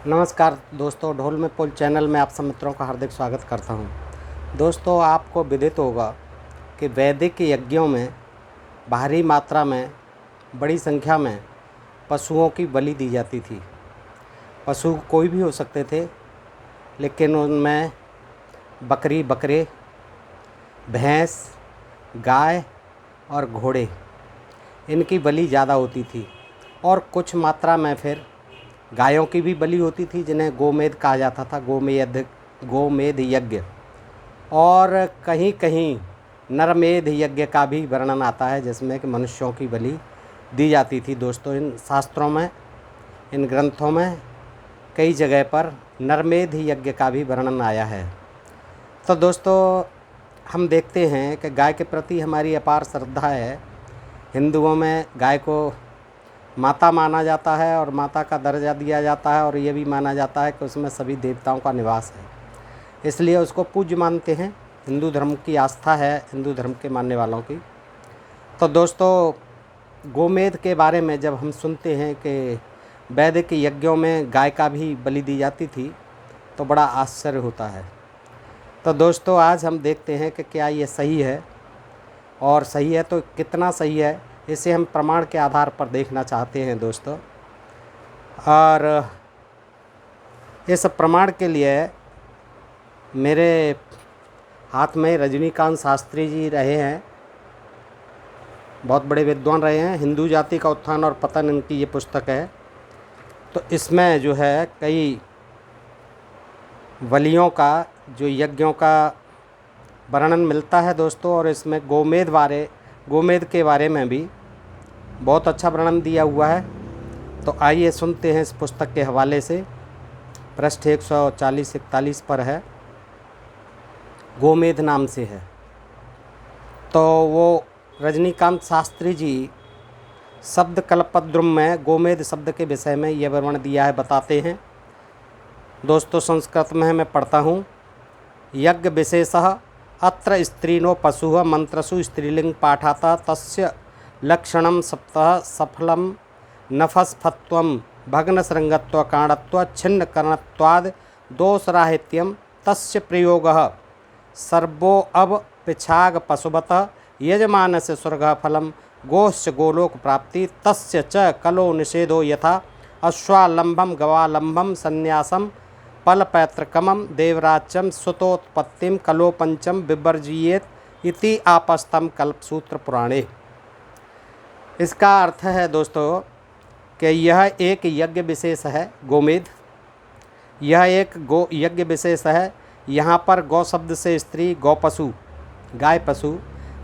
नमस्कार दोस्तों, ढोल में पुल चैनल में आप सब मित्रों का हार्दिक स्वागत करता हूं। दोस्तों, आपको विदित होगा कि वैदिक यज्ञों में भारी मात्रा में, बड़ी संख्या में पशुओं की बलि दी जाती थी। पशु कोई भी हो सकते थे, लेकिन उनमें बकरी, बकरे, भैंस, गाय और घोड़े, इनकी बलि ज़्यादा होती थी। और कुछ मात्रा में फिर गायों की भी बलि होती थी, जिन्हें गोमेद कहा जाता था, गोमेद यज्ञ। और कहीं कहीं नरमेध यज्ञ का भी वर्णन आता है, जिसमें कि मनुष्यों की बलि दी जाती थी। दोस्तों, इन शास्त्रों में, इन ग्रंथों में कई जगह पर नरमेध यज्ञ का भी वर्णन आया है। तो दोस्तों, हम देखते हैं कि गाय के प्रति हमारी अपार श्रद्धा है। हिंदुओं में गाय को माता माना जाता है और माता का दर्जा दिया जाता है, और ये भी माना जाता है कि उसमें सभी देवताओं का निवास है, इसलिए उसको पूज्य मानते हैं। हिंदू धर्म की आस्था है, हिंदू धर्म के मानने वालों की। तो दोस्तों, गोमेद के बारे में जब हम सुनते हैं कि वैदिक यज्ञों में गाय का भी बलि दी जाती थी, तो बड़ा आश्चर्य होता है। तो दोस्तों, आज हम देखते हैं कि क्या ये सही है, और सही है तो कितना सही है, इसे हम प्रमाण के आधार पर देखना चाहते हैं दोस्तों। और इस प्रमाण के लिए मेरे हाथ में रजनीकांत शास्त्री जी रहे हैं, बहुत बड़े विद्वान रहे हैं। हिंदू जाति का उत्थान और पतन इनकी ये पुस्तक है। तो इसमें जो है कई बलियों का, जो यज्ञों का वर्णन मिलता है दोस्तों। और इसमें गोमेद के बारे में भी बहुत अच्छा वर्णन दिया हुआ है। तो आइए सुनते हैं इस पुस्तक के हवाले से। पृष्ठ 140-41 पर है, गोमेद नाम से है। तो वो रजनीकांत शास्त्री जी शब्द कल्पद्रुम में गोमेद शब्द के विषय में यह वर्णन दिया है, बताते हैं दोस्तों। संस्कृत में मैं पढ़ता हूँ। यज्ञ विशेषः अत्र स्त्रीनो पशुः मंत्रसु स्त्रीलिंग पाठाता तस्य लक्षणं सप्तः सफलम नफस्फत्वं भग्नशृंगत्व काणत्व छिन्न कर्णत्वाद दोषराहित्यम तस्य प्रयोगः सर्वो अब पिछाग पशुवतः यजमानस्य स्वर्गः फलम गोश्च गोलोक प्राप्ति तस्य च कलो निषेधो यथा अश्वालंबम गवालंबम संन्यासम पलपैत्रकमं देवराज्यम सुतोत्पत्तिम कलोपंचम विवर्जियेत इति आपस्तम कल्पसूत्र पुराणे। इसका अर्थ है दोस्तों कि यह एक यज्ञ विशेष है, गोमेद। यह एक यज्ञ विशेष है। यहाँ पर गौ शब्द से स्त्री, गौ पशु, गाय पशु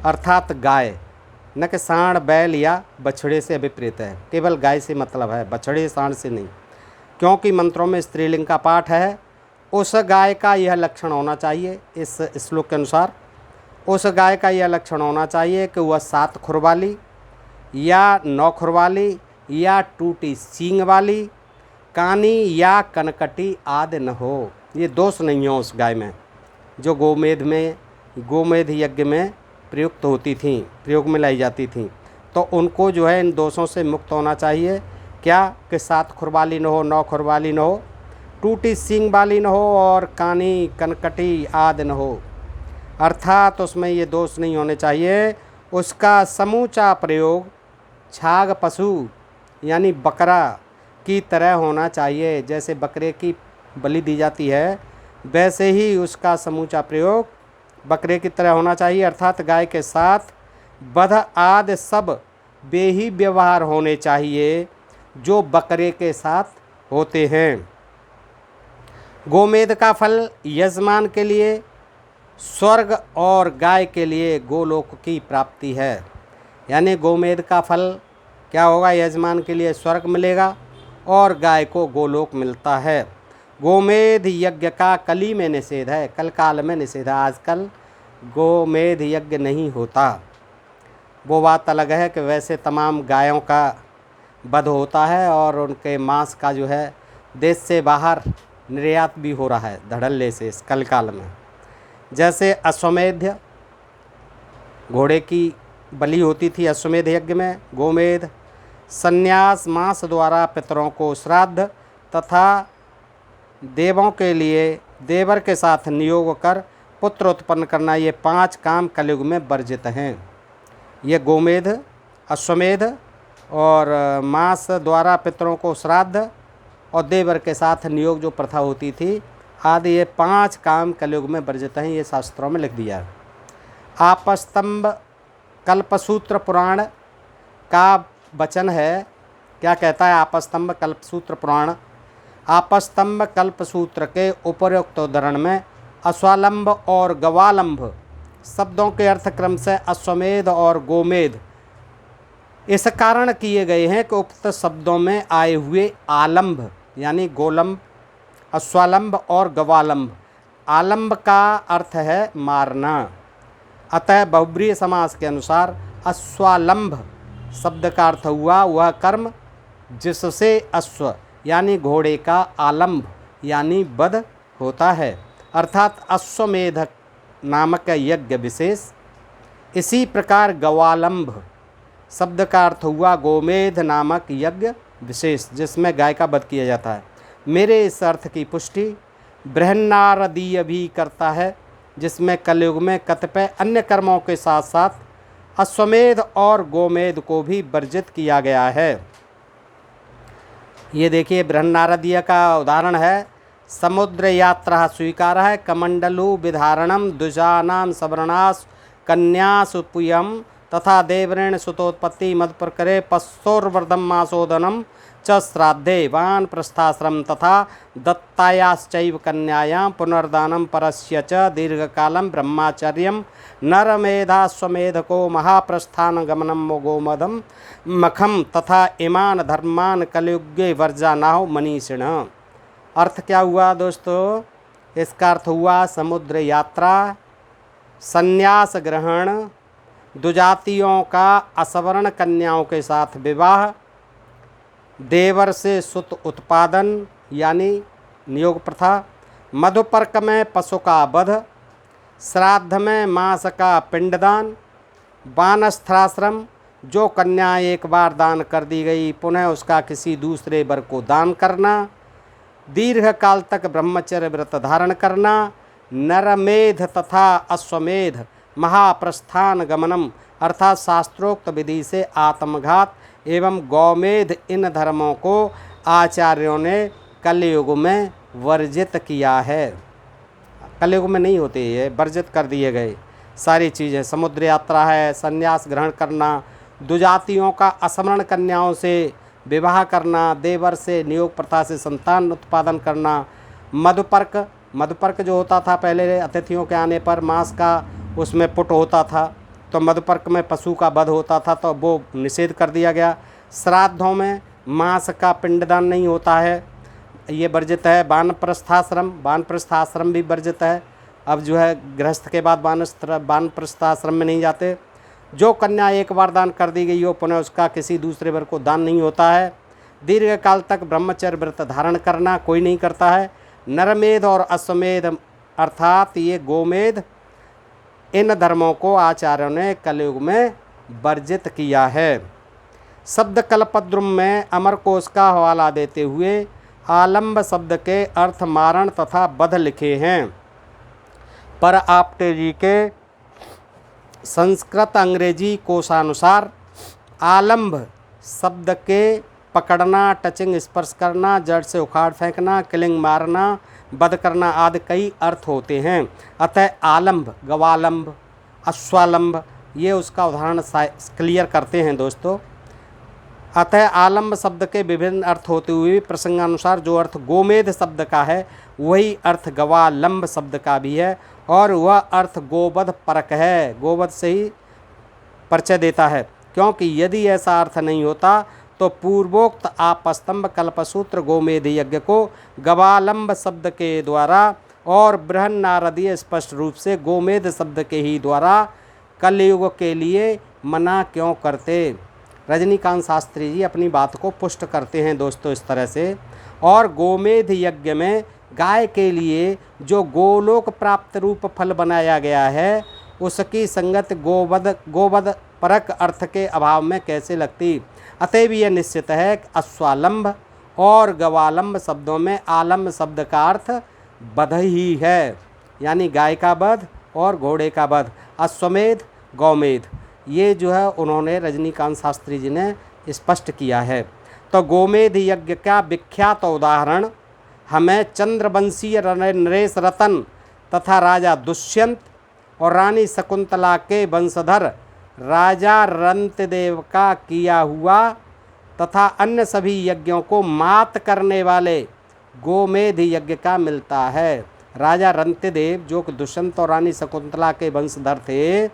अर्थात गाय, न कि सांड, बैल या बछड़े से अभिप्रेत है। केवल गाय से मतलब है, बछड़े सांड से नहीं, क्योंकि मंत्रों में स्त्रीलिंग का पाठ है। उस गाय का यह लक्षण होना चाहिए, इस श्लोक के अनुसार उस गाय का यह लक्षण होना चाहिए कि वह 7 खुर वाली या 9 खुर वाली या टूटी सींग वाली, कानी या कनकटी आदि न हो। ये दोष नहीं हो उस गाय में, जो गोमेद यज्ञ में प्रयोग में लाई जाती थी। तो उनको जो है इन दोषों से मुक्त होना चाहिए। क्या कि 7 खुर वाली न हो, 9 खुर वाली न हो, टूटी सींग वाली न हो, और कानी कनकटी आदि न हो, अर्थात उसमें ये दोष नहीं होने चाहिए। उसका समूचा प्रयोग छाग पशु यानी बकरा की तरह होना चाहिए। जैसे बकरे की बलि दी जाती है, वैसे ही उसका समूचा प्रयोग बकरे की तरह होना चाहिए, अर्थात गाय के साथ वध आदि सब वे ही व्यवहार होने चाहिए जो बकरे के साथ होते हैं। गोमेद का फल यजमान के लिए स्वर्ग और गाय के लिए गोलोक की प्राप्ति है। यानी गोमेद का फल क्या होगा? यजमान के लिए स्वर्ग मिलेगा और गाय को गोलोक मिलता है। गोमेद यज्ञ का कली में निषेध है, कल काल में निषेध है। आजकल गोमेद यज्ञ नहीं होता। वो बात अलग है कि वैसे तमाम गायों का वध होता है और उनके मांस का जो है देश से बाहर निर्यात भी हो रहा है धड़ल्ले से इस कल काल में। जैसे अश्वमेध घोड़े की बलि होती थी अश्वमेध यज्ञ में, गोमेद संन्यास मांस द्वारा पितरों को श्राद्ध तथा देवों के लिए देवर के साथ नियोग कर पुत्र उत्पन्न करना, ये 5 काम कलयुग में वर्जित हैं। ये गोमेध, अश्वमेध और मांस द्वारा पितरों को श्राद्ध और देवर के साथ नियोग जो प्रथा होती थी आदि, ये 5 काम कलयुग में वर्जित हैं। ये शास्त्रों में लिख दिया है। आपस्तंभ कल्पसूत्र पुराण का वचन है। क्या कहता है आपस्तंभ कल्पसूत्र पुराण? आपस्तंभ कल्पसूत्र के उपरोक्त उदाहरण में अश्वालंब और गवालंब शब्दों के अर्थ क्रम से अश्वमेध और गोमेध इस कारण किए गए हैं कि उक्त शब्दों में आए हुए आलंब यानी गोलंब, अश्वालंब और गवालंब, आलंब का अर्थ है मारना। अतः बहुब्रीहि समास के अनुसार अश्वालंब शब्द का अर्थ हुआ वह कर्म जिससे अश्व यानी घोड़े का आलंब यानी वध होता है, अर्थात अश्वमेध नामक यज्ञ विशेष। इसी प्रकार गवालंब शब्द का अर्थ हुआ गोमेध नामक यज्ञ विशेष जिसमें गाय का वध किया जाता है। मेरे इस अर्थ की पुष्टि बृहन्नारदीय भी करता है, जिसमें कलयुग में कतिपय अन्य कर्मों के साथ साथ अश्वमेध और गोमेध को भी वर्जित किया गया है। ये देखिए बृहन्नारदीय का उदाहरण है। समुद्र यात्रा स्वीकार है, कमंडलु विधारणम द्विजानां सवर्णास कन्यासु पुयम तथा देवरेण सुतोत्पत्ति मधुप्रकरे पश्चोर्वर्धम मासोदनम च श्राद्धे वान प्रस्थाश्रम तथा दत्तायाश्चैव कन्यायां पुनर्दानम परस्य च दीर्घकालम ब्रह्मचर्यम नरमेधाश्वमेधको महाप्रस्थान गमनम गोमदम मखम तथा इमान धर्मान कलयुगे वर्जानाहो मनीषिण। अर्थ क्या हुआ दोस्तों? इसका अर्थ हुआ समुद्र यात्रा, संन्यास ग्रहण, दुजातियों का असवर्ण कन्याओं के साथ विवाह, देवर से सुत उत्पादन यानी नियोग प्रथा, मधुपर्क में पशु का वध, श्राद्ध में मांस का पिंडदान, वानस्थाश्रम जो कन्या एक बार दान कर दी गई पुनः उसका किसी दूसरे वर को दान करना, दीर्घ काल तक ब्रह्मचर्य व्रत धारण करना, नरमेध तथा अश्वमेध महाप्रस्थान गमनम अर्थात शास्त्रोक्त विधि से आत्मघात एवं गौमेध इन धर्मों को आचार्यों ने कलयुग में वर्जित किया है। कलयुग में नहीं होते, ये वर्जित कर दिए गए सारी चीज़ें। समुद्र यात्रा है, संन्यास ग्रहण करना, दुजातियों का असवर्ण कन्याओं से विवाह करना, देवर से नियोग प्रथा से संतान उत्पादन करना, मधुपर्क जो होता था पहले अतिथियों के आने पर मांस का उसमें पुट होता था, तो मधुपर्क में पशु का वध होता था तो वो निषेध कर दिया गया। श्राद्धों में मांस का पिंडदान नहीं होता है, ये वर्जित है। वानप्रस्थाश्रम भी वर्जित है। अब जो है गृहस्थ के बाद वानप्रस्थाश्रम में नहीं जाते। जो कन्या एक बार दान कर दी गई हो पुनः उसका किसी दूसरे वर को दान नहीं होता है। दीर्घ काल तक ब्रह्मचर्य व्रत धारण करना कोई नहीं करता है। नरमेध और अश्वमेध अर्थात ये गोमेध इन धर्मों को आचार्यों ने कलयुग में वर्जित किया है। शब्द कल्पद्रुम में अमरकोश का हवाला देते हुए आलंब शब्द के अर्थ मारण तथा वध लिखे हैं, पर आपटे जी के संस्कृत अंग्रेजी कोशानुसार आलंब शब्द के पकड़ना, टचिंग स्पर्श करना, जड़ से उखाड़ फेंकना, किलिंग मारना, वध करना आदि कई अर्थ होते हैं। अतः आलंब, गवालंब, अश्वालंब ये उसका उदाहरण क्लियर करते हैं दोस्तों। अतः आलंब शब्द के विभिन्न अर्थ होते हुए प्रसंगानुसार जो अर्थ गोमेध शब्द का है वही अर्थ गवालंब शब्द का भी है और वह अर्थ गोवध परक है, गोवध से ही परिचय देता है। क्योंकि यदि ऐसा अर्थ नहीं होता तो पूर्वोक्त आपस्तंभ कल्पसूत्र गोमेध यज्ञ को गवालंब शब्द के द्वारा और बृहन्नारदीय स्पष्ट रूप से गोमेध शब्द के ही द्वारा कलयुग के लिए मना क्यों करते। रजनीकांत शास्त्री जी अपनी बात को पुष्ट करते हैं दोस्तों इस तरह से। और गोमेध यज्ञ में गाय के लिए जो गोलोक प्राप्त रूप फल बनाया गया है उसकी संगत गोवध परक अर्थ के अभाव में कैसे लगती। अतएव यह निश्चित है कि अश्वालंब और गवालंब शब्दों में आलम्ब शब्द का अर्थ वध ही है, यानी गाय का वध और घोड़े का वध। अश्वमेध, गौमेध, ये जो है उन्होंने रजनीकांत शास्त्री जी ने स्पष्ट किया है। तो गोमेध यज्ञ का विख्यात उदाहरण हमें चंद्रवंशीय नरेश रतन तथा राजा दुष्यंत और रानी शकुंतला के वंशधर राजा रंतदेव का किया हुआ तथा अन्य सभी यज्ञों को मात करने वाले गोमेध यज्ञ का मिलता है। राजा रंतदेव जो कि दुष्यंत और रानी शकुंतला के वंशधर थे,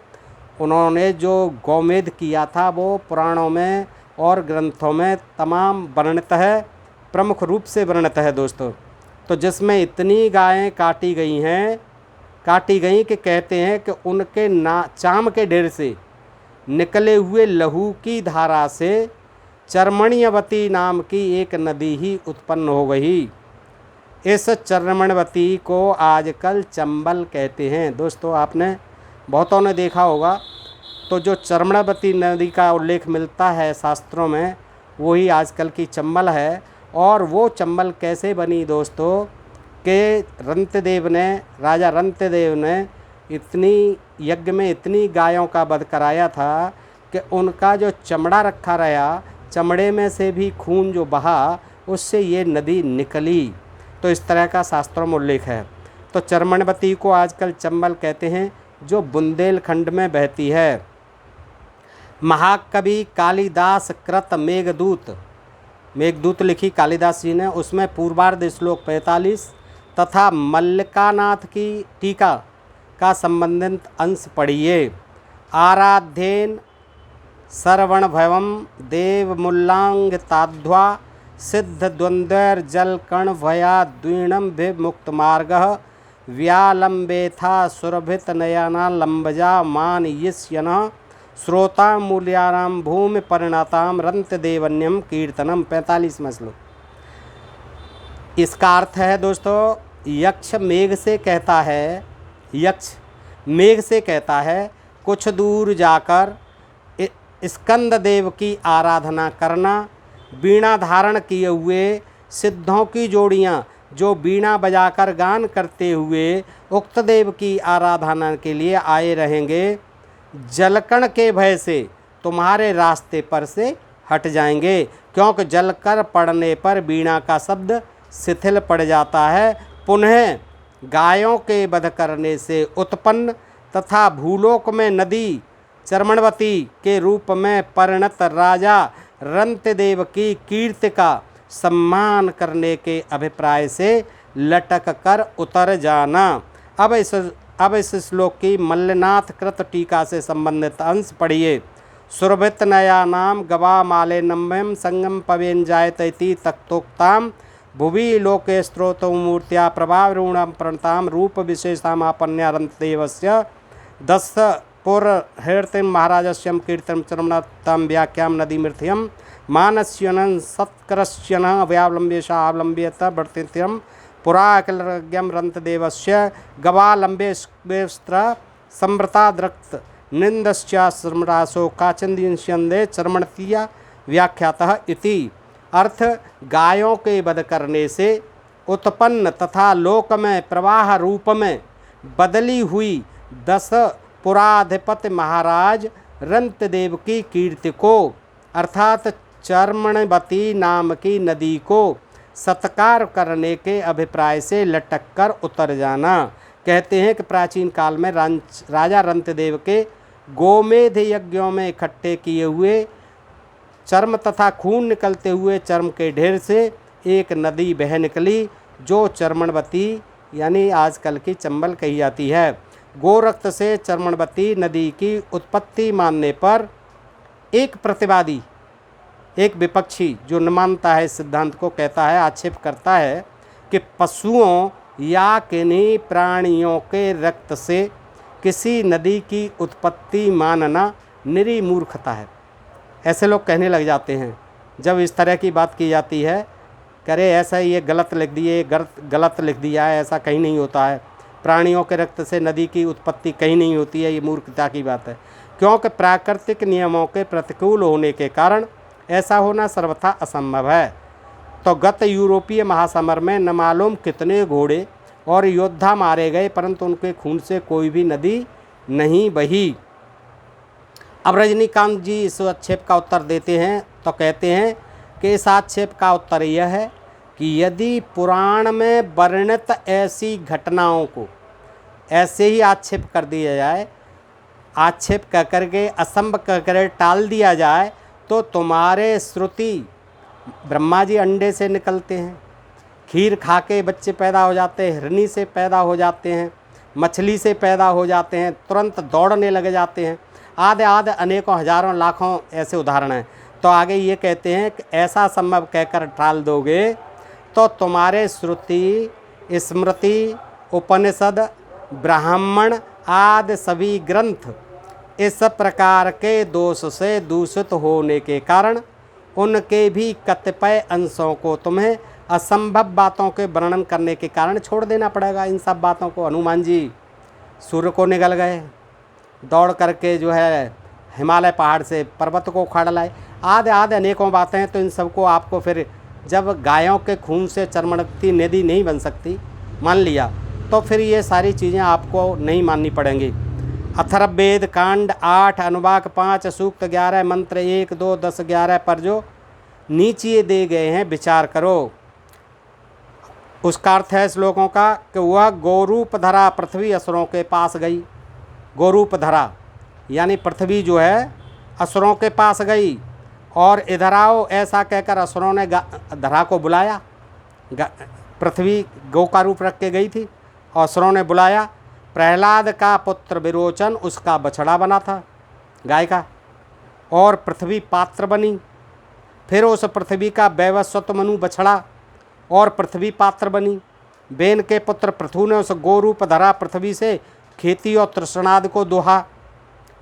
उन्होंने जो गोमेध किया था वो पुराणों में और ग्रंथों में तमाम वर्णित है, प्रमुख रूप से वर्णित है दोस्तों। तो जिसमें इतनी गायें काटी गई कि कहते हैं कि उनके चाम के ढेर से निकले हुए लहू की धारा से चर्मण्यवती नाम की एक नदी ही उत्पन्न हो गई। इस चर्मण्यवती को आजकल चंबल कहते हैं। दोस्तों आपने बहुतों ने देखा होगा, तो जो चर्मण्यवती नदी का उल्लेख मिलता है शास्त्रों में, वही आजकल की चंबल है। और वो चंबल कैसे बनी दोस्तों, कि राजा रंतदेव ने इतनी यज्ञ में इतनी गायों का वध कराया था कि उनका जो चमड़ा रखा रहा, चमड़े में से भी खून जो बहा, उससे ये नदी निकली। तो इस तरह का शास्त्रों में उल्लेख है। तो चर्मण्यवती को आजकल चंबल कहते हैं, जो बुंदेलखंड में बहती है। महाकवि कालिदास कृत मेघदूत लिखी कालिदास जी ने, उसमें पूर्वार्ध श्लोक 45 तथा मल्लिकानाथ की टीका का संबंधित अंश पढ़िए। आराध्येन सर्वणभवम देवमुल्लांग ताध्वा सिद्ध द्वंद्वैर्जलकण भया द्वीणम विमुक्त मार्गः व्यालंबेथा सुरभित नयना लंबजा मान यिष्यनः श्रोता मूल्यानाम भूमि परिणताम रंतदेवन्यम कीर्तनम। 45वां श्लोक। इसका अर्थ है दोस्तों, यक्ष मेघ से कहता है कुछ दूर जाकर स्कंद देव की आराधना करना। वीणा धारण किए हुए सिद्धों की जोड़ियाँ जो वीणा बजाकर गान करते हुए उक्त देव की आराधना के लिए आए रहेंगे, जलकण के भय से तुम्हारे रास्ते पर से हट जाएंगे, क्योंकि जलकर पड़ने पर वीणा का शब्द शिथिल पड़ जाता है। पुनः गायों के वध करने से उत्पन्न तथा भूलोक में नदी चर्मण्यवती के रूप में परिणत राजा रंतदेव की कीर्ति का सम्मान करने के अभिप्राय से लटक कर उतर जाना। अब इस श्लोक की मल्लनाथ कृत टीका से संबंधित अंश पढ़िए। सुरभित नया नाम गवा माले नम्यम संगम पवेन जायते इति तक्तोक्ताम भुवि लोके स्त्रोतो मूर्त्या प्रभावरूणां प्रणताम रूप विशेषामापन्या रंतदेवस्य दस पुरहृतिम महाराजस्यम कीर्तन चरमणताम व्याख्याम नदीमृथ्यम मानस्यनं सत्करस्यन व्यावलंबेशा आवलंब्यत वर्तित्यम पुराकलज्ञम रंतदेवस्य गवालंबेस्त्र संवृता द्रक्त निंदस्या श्रमरासो काचंदींस्यन्दे चर्मणतीया व्याख्यातः इति। अर्थ, गायों के वध करने से उत्पन्न तथा लोक में प्रवाह रूप में बदली हुई 10 पुराधिपति महाराज रंतदेव की कीर्ति को, अर्थात चर्मण्यवती नाम की नदी को सत्कार करने के अभिप्राय से लटक कर उतर जाना। कहते हैं कि प्राचीन काल में राजा रंतदेव के गोमेध यज्ञों में इकट्ठे किए हुए चर्म तथा खून निकलते हुए चर्म के ढेर से एक नदी बह निकली, जो चर्मण्यवती यानी आजकल की चंबल कही जाती है। गोरक्त से चर्मण्यवती नदी की उत्पत्ति मानने पर एक प्रतिवादी, एक विपक्षी जो न मानता है इस सिद्धांत को, कहता है, आक्षेप करता है कि पशुओं या किन्हीं प्राणियों के रक्त से किसी नदी की उत्पत्ति मानना निरी मूर्खता है। ऐसे लोग कहने लग जाते हैं जब इस तरह की बात की जाती है, करे ऐसा ये गलत लिख दिए, गलत लिख दिया है, ऐसा कहीं नहीं होता है, प्राणियों के रक्त से नदी की उत्पत्ति कहीं नहीं होती है, ये मूर्खता की बात है, क्योंकि प्राकृतिक नियमों के प्रतिकूल होने के कारण ऐसा होना सर्वथा असंभव है। तो गत यूरोपीय महासमर में न मालूम कितने घोड़े और योद्धा मारे गए, परंतु उनके खून से कोई भी नदी नहीं बही। अब रजनीकांत जी इस आक्षेप का उत्तर देते हैं तो कहते हैं कि इस आक्षेप का उत्तर यह है कि यदि पुराण में वर्णित ऐसी घटनाओं को ऐसे ही आक्षेप कर दिया जाए, आक्षेप कह करके असंभव कह कर टाल दिया जाए, तो तुम्हारे श्रुति ब्रह्मा जी अंडे से निकलते हैं, खीर खा के बच्चे पैदा हो जाते हैं, हिरनी से पैदा हो जाते हैं, मछली से पैदा हो जाते हैं, तुरंत दौड़ने लग जाते हैं, आदि आदि अनेकों हजारों लाखों ऐसे उदाहरण हैं। तो आगे ये कहते हैं कि ऐसा संभव कहकर टाल दोगे तो तुम्हारे श्रुति, स्मृति, उपनिषद, ब्राह्मण आदि सभी ग्रंथ इस प्रकार के दोष से दूषित होने के कारण उनके भी कतिपय अंशों को तुम्हें असंभव बातों के वर्णन करने के कारण छोड़ देना पड़ेगा। इन सब बातों को हनुमान जी सूर्य को निगल गए, दौड़ करके जो है हिमालय पहाड़ से पर्वत को उखाड़ लाए, आदि आदि अनेकों बातें हैं। तो इन सबको आपको फिर जब गायों के खून से चर्मणती नदी नहीं बन सकती मान लिया, तो फिर ये सारी चीज़ें आपको नहीं माननी पड़ेंगी। अथर्ववेद कांड 8 अनुवाक 5 सूक्त 11 मंत्र 1 2 10 11 पर जो नीचे दे गए हैं विचार करो। उसका अर्थ है श्लोकों का कि वह गोरूप धरा पृथ्वी असुरों के पास गई। गोरूप धरा यानी पृथ्वी जो है असुरों के पास गई, और इधर आओ ऐसा कहकर असुरों ने धरा को बुलाया। पृथ्वी गौ का रूप रख के गई थी और असुरों ने बुलाया। प्रहलाद का पुत्र विरोचन उसका बछड़ा बना था गाय का, और पृथ्वी पात्र बनी। फिर उस पृथ्वी का वैवस्वत मनु बछड़ा और पृथ्वी पात्र बनी। बेन के पुत्र पृथु ने उस गोरूप धरा पृथ्वी से खेती और तृष्णादि को दोहा।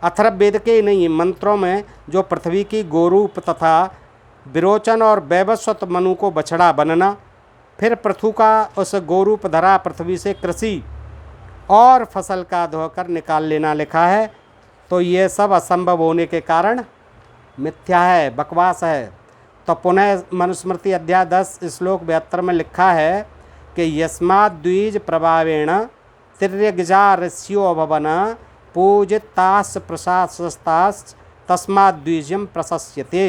अथर्ववेद के नहीं मंत्रों में जो पृथ्वी की गोरूप तथा विरोचन और वैवस्वत मनु को बछड़ा बनना, फिर पृथु का उस गोरूप धरा पृथ्वी से कृषि और फसल का धोकर निकाल लेना लिखा है। तो ये सब असंभव होने के कारण मिथ्या है, बकवास है। तो पुनः मनुस्मृति अध्याय 10 श्लोक 72 में लिखा है कि यस्माद् द्विज प्रभावेण तिर्यग्जा ऋष्यो अभवन पूजितास् प्रशास्तास् तस्माद् द्विजम प्रशस्यते।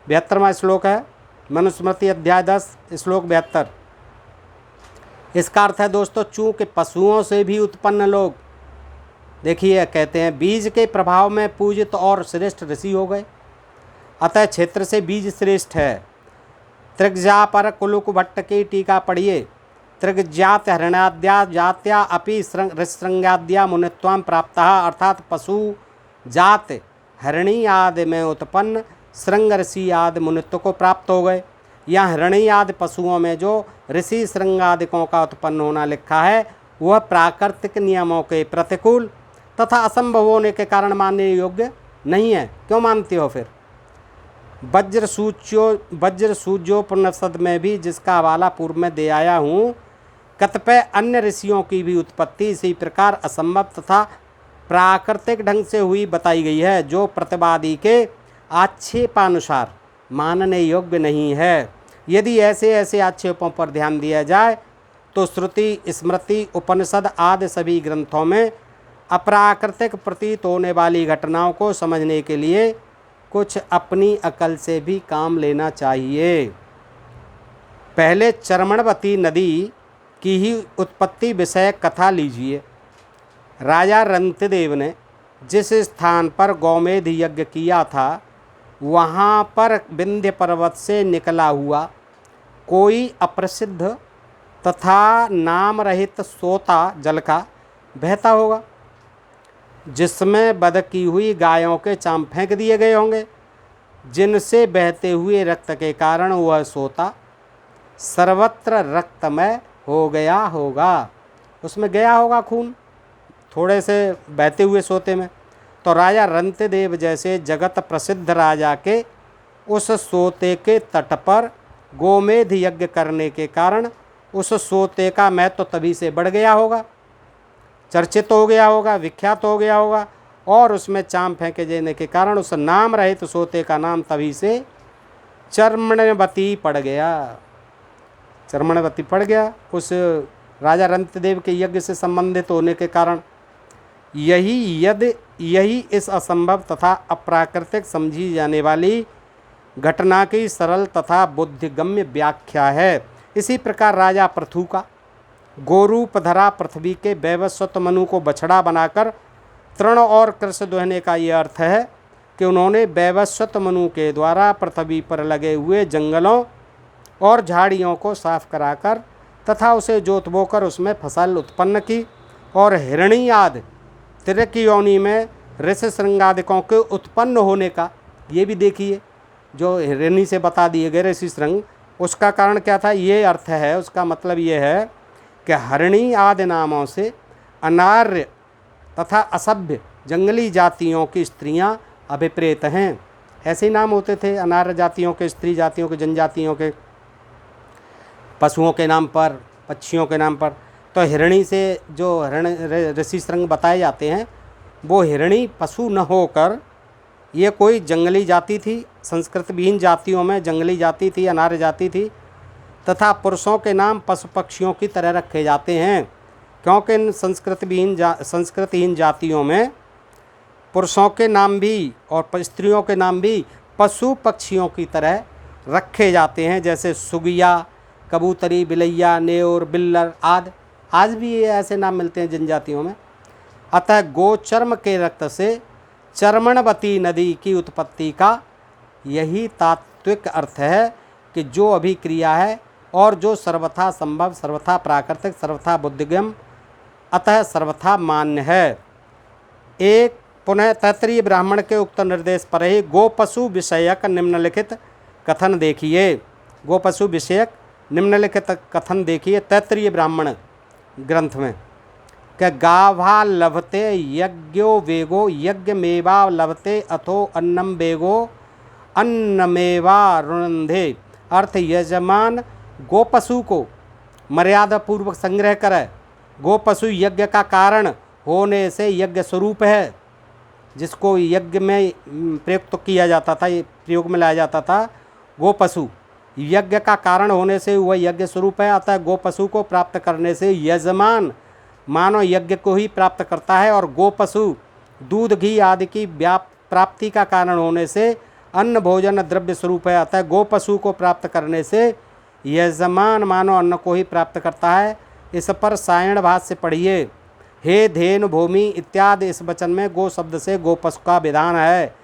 72वां श्लोक है मनुस्मृति अध्याय 10 श्लोक 72। इसका अर्थ है दोस्तों, चूँकि पशुओं से भी उत्पन्न लोग, देखिए कहते हैं बीज के प्रभाव में पूजित और श्रेष्ठ ऋषि हो गए, अतः क्षेत्र से बीज श्रेष्ठ है। त्रिग्जा पर कुलुक भट्ट की टीका पढ़िए। त्रिग्जात हरणाद्या जात्या अपि ऋश्रृंगाद्या मुनित्वां प्राप्तः, अर्थात पशु जात हरणी आदि में उत्पन्न श्रृंग ऋषि आदि मुनित्व को प्राप्त हो गए। यहाँ हरणी आदि पशुओं में जो ऋषि श्रृंगादिकों का उत्पन्न होना लिखा है वह प्राकृतिक नियमों के प्रतिकूल तथा असंभव होने के कारण मानने योग्य नहीं है। क्यों मानते हो फिर? वज्र सूर्योपनिषद में भी, जिसका हवाला पूर्व में दे आया हूँ, कतिपय अन्य ऋषियों की भी उत्पत्ति इसी प्रकार असंभव तथा प्राकृतिक ढंग से हुई बताई गई है, जो प्रतिवादी के आक्षेपानुसार मानने योग्य नहीं है। यदि ऐसे ऐसे आक्षेपों पर ध्यान दिया जाए तो श्रुति, स्मृति, उपनिषद आदि सभी ग्रंथों में अप्राकृतिक प्रतीत होने वाली घटनाओं को समझने के लिए कुछ अपनी अकल से भी काम लेना चाहिए। पहले चर्मणवती नदी की ही उत्पत्ति विषय कथा लीजिए। राजा रंतिदेव ने जिस स्थान पर गौमेध यज्ञ किया था वहाँ पर विंध्य पर्वत से निकला हुआ कोई अप्रसिद्ध तथा नाम रहित सोता जल का बहता होगा, जिसमें वध की हुई गायों के चाम फेंक दिए गए होंगे, जिनसे बहते हुए रक्त के कारण वह सोता सर्वत्र रक्तमय हो गया होगा। उसमें गया होगा खून थोड़े से बहते हुए सोते में। तो राजा रंतिदेव जैसे जगत प्रसिद्ध राजा के उस सोते के तट पर गोमेध यज्ञ करने के कारण उस सोते का महत्व तभी से बढ़ गया होगा, चर्चित हो गया होगा, विख्यात हो गया होगा, और उसमें चाम फेंके जाने के कारण उस नाम रहित सोते का नाम तभी से चर्मणवती पड़ गया। चर्मणवती पड़ गया उस राजा रंतदेव के यज्ञ से संबंधित होने के कारण। यही इस असंभव तथा अप्राकृतिक समझी जाने वाली घटना की सरल तथा बुद्धिगम्य व्याख्या है। इसी प्रकार राजा पृथु का गोरूप धरा पृथ्वी के वैवस्वत मनु को बछड़ा बनाकर तृण और कृष दुहने का ये अर्थ है कि उन्होंने वैवस्वत मनु के द्वारा पृथ्वी पर लगे हुए जंगलों और झाड़ियों को साफ कराकर तथा उसे जोत बोकर उसमें फसल उत्पन्न की और हिरणी आदि तिरक योनि में ऋषि श्रृंगादिकों के उत्पन्न होने का, ये भी देखिए जो हिरणी से बता दिए गए ऋषि श्रृंग, उसका कारण क्या था, ये अर्थ है। उसका मतलब ये है कि हरिणी आदि नामों से अनार्य तथा असभ्य जंगली जातियों की स्त्रियां अभिप्रेत हैं। ऐसे ही नाम होते थे अनार्य जातियों के, स्त्री जातियों के, जनजातियों के, पशुओं के नाम पर, पक्षियों के नाम पर। तो हिरणी से जो ऋषि श्रृंग बताए जाते हैं वो हिरणी पशु न होकर ये कोई जंगली जाति थी। संस्कृत विहीन जातियों में जंगली जाति थी, अनार्य जाति थी। तथा पुरुषों के नाम पशु पक्षियों की तरह रखे जाते हैं, क्योंकि इन संस्कृतहीन जातियों में पुरुषों के नाम भी और स्त्रियों के नाम भी पशु पक्षियों की तरह रखे जाते हैं, जैसे सुगिया, कबूतरी, बिलैया, नेउर, बिल्लर आदि। आज भी ये ऐसे नाम मिलते हैं जनजातियों में। अतः गोचर्म के रक्त से चर्मणवती नदी की उत्पत्ति का यही तात्विक अर्थ है कि जो अभिक्रिया है और जो सर्वथा संभव, सर्वथा प्राकृतिक, सर्वथा बुद्धिगम, अतः सर्वथा मान्य है। एक पुनः तैत्तरीय ब्राह्मण के उक्त निर्देश पर ही गोपशु विषयक निम्नलिखित कथन देखिए। गोपशु विषयक निम्नलिखित कथन देखिए तैत्तरीय ब्राह्मण ग्रंथ में कि गाभा लभते यज्ञो वेगो यज्ञमेवा लभते अथो अन्नम वेगो अन्नमेवा रुणंधे। अर्थ यजमान गोपशु को मर्यादा पूर्वक संग्रह करे। गोपशु यज्ञ का कारण होने से यज्ञ स्वरूप है, जिसको यज्ञ में प्रयुक्त किया जाता था, ये प्रयोग में लाया जाता था। गोपशु यज्ञ का कारण होने से वह यज्ञ स्वरूप है। अतः गोपशु को प्राप्त करने से यजमान मानव यज्ञ को ही प्राप्त करता है, और गोपशु दूध घी आदि की प्राप्ति का कारण होने से अन्न भोजन द्रव्य स्वरूप है। अतः गोपशु को प्राप्त करने से यजमान मानव अन्न को ही प्राप्त करता है। इस पर सायण भाष्य पढ़िए। हे धेनु भूमि इत्यादि इस वचन में गो शब्द से गोपशु का विधान है।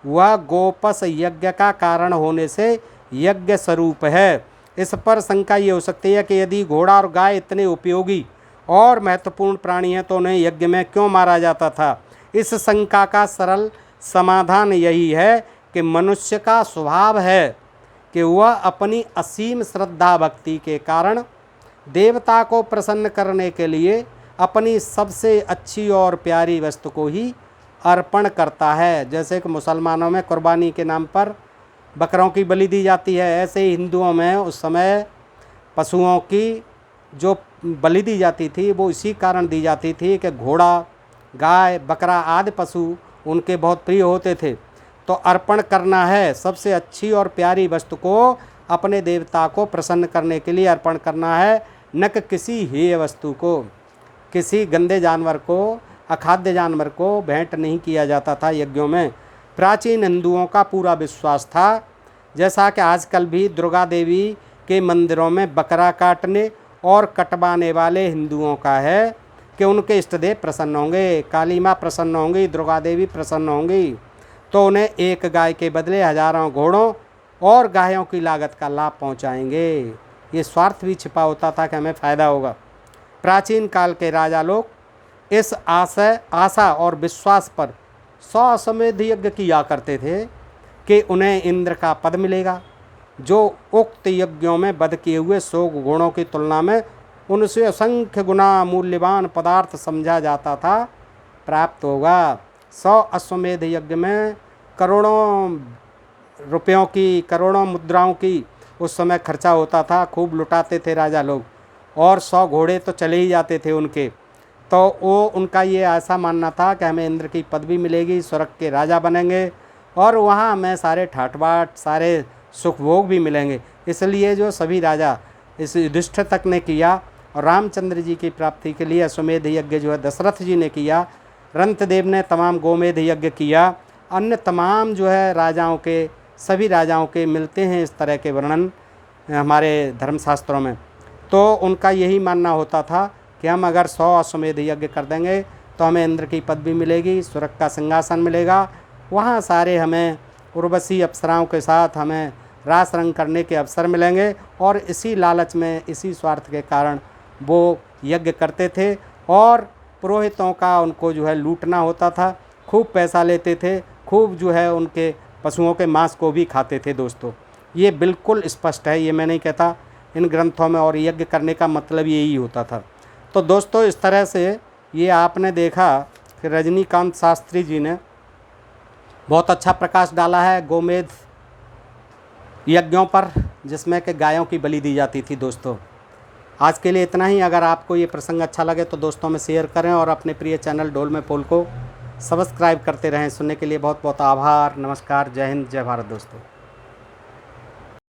वह गोपस यज्ञ का कारण होने से यज्ञ स्वरूप है। इस पर शंका ये हो सकती है कि यदि घोड़ा और गाय इतने उपयोगी और महत्वपूर्ण प्राणी हैं तो उन्हें यज्ञ में क्यों मारा जाता था। इस शंका का सरल समाधान यही है कि मनुष्य का स्वभाव है कि वह अपनी असीम श्रद्धा भक्ति के कारण देवता को प्रसन्न करने के लिए अपनी सबसे अच्छी और प्यारी वस्तु को ही अर्पण करता है। जैसे कि मुसलमानों में कुर्बानी के नाम पर बकरों की बलि दी जाती है, ऐसे ही हिंदुओं में उस समय पशुओं की जो बलि दी जाती थी वो इसी कारण दी जाती थी कि घोड़ा, गाय, बकरा आदि पशु उनके बहुत प्रिय होते थे। तो अर्पण करना है, सबसे अच्छी और प्यारी वस्तु को अपने देवता को प्रसन्न करने के लिए अर्पण करना है, न कि किसी हेय वस्तु को, किसी गंदे जानवर को, अखाद्य जानवर को भेंट नहीं किया जाता था यज्ञों में। प्राचीन हिंदुओं का पूरा विश्वास था, जैसा कि आजकल भी दुर्गा देवी के मंदिरों में बकरा काटने और कटवाने वाले हिंदुओं का है कि उनके इष्ट देव प्रसन्न होंगे, काली माँ प्रसन्न होंगी, दुर्गा देवी प्रसन्न होंगी, तो उन्हें एक गाय के बदले हजारों घोड़ों और गायों की लागत का लाभ पहुँचाएंगे। ये स्वार्थ भी छिपा होता था कि हमें फ़ायदा होगा। प्राचीन काल के राजा लोग इस आशा और विश्वास पर 100 अश्वमेध यज्ञ किया करते थे कि उन्हें इंद्र का पद मिलेगा, जो उक्त यज्ञों में वध किए हुए 100 गुणों की तुलना में उनसे असंख्य गुना मूल्यवान पदार्थ समझा जाता था, प्राप्त होगा। 100 अश्वमेध यज्ञ में करोड़ों रुपयों की, करोड़ों मुद्राओं की उस समय खर्चा होता था, खूब लुटाते थे राजा लोग, और 100 घोड़े तो चले ही जाते थे उनके। तो वो उनका ये ऐसा मानना था कि हमें इंद्र की पदवी मिलेगी, स्वर्ग के राजा बनेंगे, और वहाँ हमें सारे ठाट बाट, सारे सुख भोग भी मिलेंगे। इसलिए जो सभी राजा इस युधिष्ठिर तक ने किया और रामचंद्र जी की प्राप्ति के लिए अश्वमेध यज्ञ जो है दशरथ जी ने किया, रंतदेव ने तमाम गोमेध यज्ञ किया, अन्य तमाम जो है राजाओं के, सभी राजाओं के मिलते हैं इस तरह के वर्णन हमारे धर्मशास्त्रों में। तो उनका यही मानना होता था कि हम अगर 100 अश्वमेध यज्ञ कर देंगे तो हमें इंद्र की पदवी मिलेगी, स्वर्ग का सिंहासन मिलेगा, वहाँ सारे हमें उर्वशी अप्सराओं के साथ हमें रास रंग करने के अवसर मिलेंगे। और इसी लालच में, इसी स्वार्थ के कारण वो यज्ञ करते थे और पुरोहितों का उनको जो है लूटना होता था, खूब पैसा लेते थे, खूब जो है उनके पशुओं के मांस को भी खाते थे। दोस्तों ये बिल्कुल स्पष्ट है, ये मैं नहीं कहता, इन ग्रंथों में, और यज्ञ करने का मतलब यही होता था। तो दोस्तों इस तरह से ये आपने देखा कि रजनीकांत शास्त्री जी ने बहुत अच्छा प्रकाश डाला है गोमेध यज्ञों पर, जिसमें कि गायों की बलि दी जाती थी। दोस्तों आज के लिए इतना ही। अगर आपको ये प्रसंग अच्छा लगे तो दोस्तों में शेयर करें और अपने प्रिय चैनल ढोल में पोल को सब्सक्राइब करते रहें। सुनने के लिए बहुत बहुत आभार। नमस्कार, जय हिंद, जय भारत दोस्तों।